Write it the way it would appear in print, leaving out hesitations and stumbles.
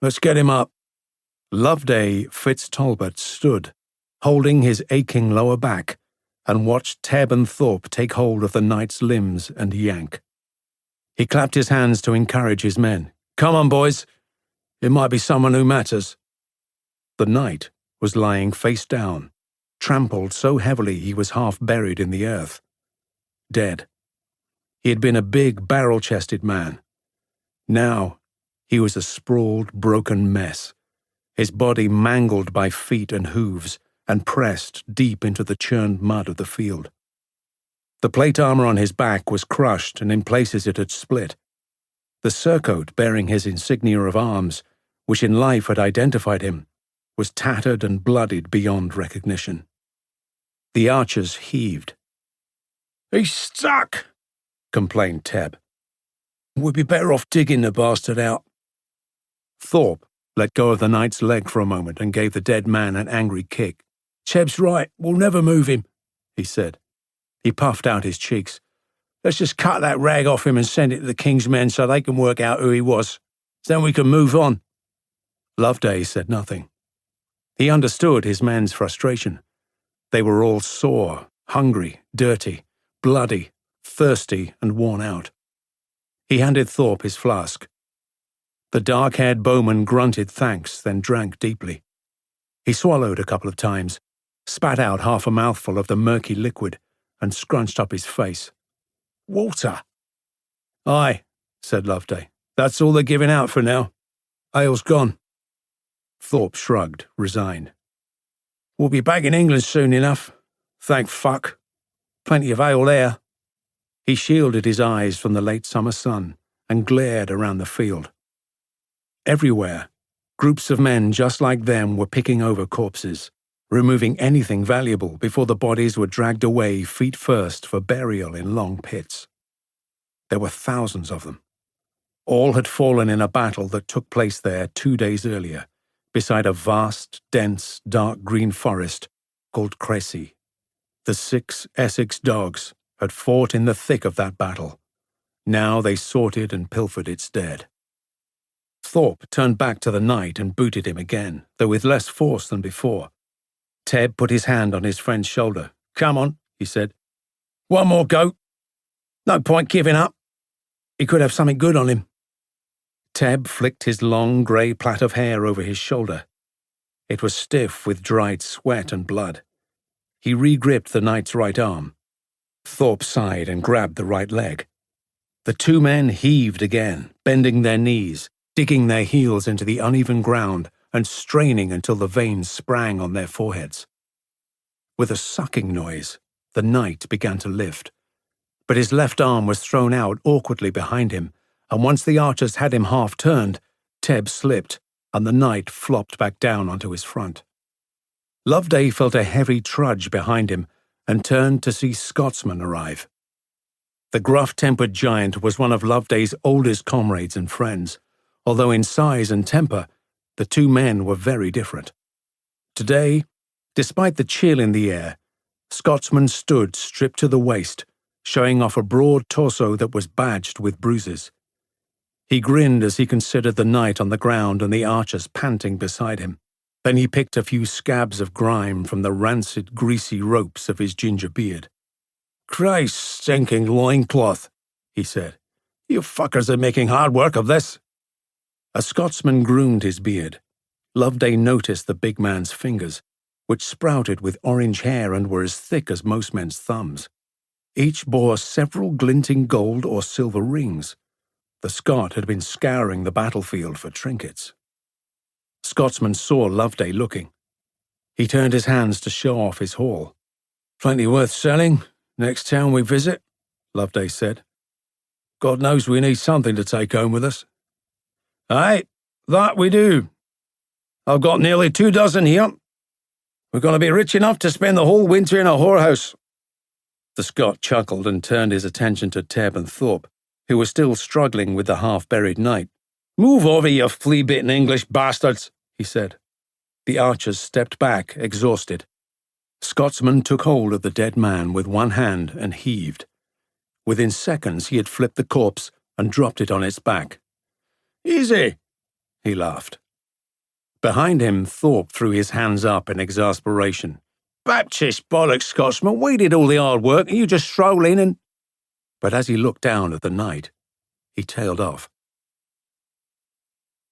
Let's get him up." Loveday Fitztalbot stood, holding his aching lower back, and watched Tebb and Thorpe take hold of the knight's limbs and yank. He clapped his hands to encourage his men. "Come on, boys. It might be someone who matters." The knight was lying face down, trampled so heavily he was half buried in the earth. Dead. He had been a big, barrel-chested man. Now he was a sprawled, broken mess, his body mangled by feet and hooves and pressed deep into the churned mud of the field. The plate armor on his back was crushed, and in places it had split. The surcoat bearing his insignia of arms, which in life had identified him, was tattered and bloodied beyond recognition. The archers heaved. "He's stuck," complained Tebb. "We'd be better off digging the bastard out." Thorpe let go of the knight's leg for a moment and gave the dead man an angry kick. "Tebb's right, we'll never move him," he said. He puffed out his cheeks. "Let's just cut that rag off him and send it to the king's men so they can work out who he was. Then we can move on." Loveday said nothing. He understood his men's frustration. They were all sore, hungry, dirty, bloody, thirsty, and worn out. He handed Thorpe his flask. The dark-haired bowman grunted thanks, then drank deeply. He swallowed a couple of times, spat out half a mouthful of the murky liquid, and scrunched up his face. "Water?" "Aye," said Loveday. "That's all they're giving out for now. Ale's gone." Thorpe shrugged, resigned. "We'll be back in England soon enough. Thank fuck. Plenty of ale there." He shielded his eyes from the late summer sun and glared around the field. Everywhere, groups of men just like them were picking over corpses, removing anything valuable before the bodies were dragged away feet first for burial in long pits. There were thousands of them. All had fallen in a battle that took place there 2 days earlier, beside a vast, dense, dark green forest called Calais. The 6 Essex Dogs had fought in the thick of that battle. Now they sorted and pilfered its dead. Thorpe turned back to the knight and booted him again, though with less force than before. Tebb put his hand on his friend's shoulder. "Come on," he said. "One more go. No point giving up. He could have something good on him." Tebb flicked his long grey plait of hair over his shoulder. It was stiff with dried sweat and blood. He re-gripped the knight's right arm. Thorpe sighed and grabbed the right leg. The 2 men heaved again, bending their knees, digging their heels into the uneven ground and straining until the veins sprang on their foreheads. With a sucking noise, the knight began to lift, but his left arm was thrown out awkwardly behind him, and once the archers had him half-turned, Tebb slipped, and the knight flopped back down onto his front. Loveday felt a heavy trudge behind him and turned to see Scotsman arrive. The gruff-tempered giant was one of Loveday's oldest comrades and friends, although in size and temper, the 2 men were very different. Today, despite the chill in the air, Scotsman stood stripped to the waist, showing off a broad torso that was badged with bruises. He grinned as he considered the knight on the ground and the archers panting beside him. Then he picked a few scabs of grime from the rancid, greasy ropes of his ginger beard. "Christ, stinking loincloth," he said. "You fuckers are making hard work of this." A Scotsman groomed his beard. Loveday noticed the big man's fingers, which sprouted with orange hair and were as thick as most men's thumbs. Each bore several glinting gold or silver rings. The Scot had been scouring the battlefield for trinkets. Scotsman saw Loveday looking. He turned his hands to show off his haul. "Plenty worth selling, next town we visit," Loveday said. "God knows we need something to take home with us." "Aye, that we do. I've got nearly 2 dozen here. We're going to be rich enough to spend the whole winter in a whorehouse." The Scot chuckled and turned his attention to Tebb and Thorpe, who were still struggling with the half-buried knight. "Move over, you flea-bitten English bastards," he said. The archers stepped back, exhausted. Scotsman took hold of the dead man with one hand and heaved. Within seconds he had flipped the corpse and dropped it on its back. "Easy," he laughed. Behind him, Thorpe threw his hands up in exasperation. "Baptist bollocks, Scotsman, we did all the hard work and you just stroll in and—" But as he looked down at the knight, he tailed off.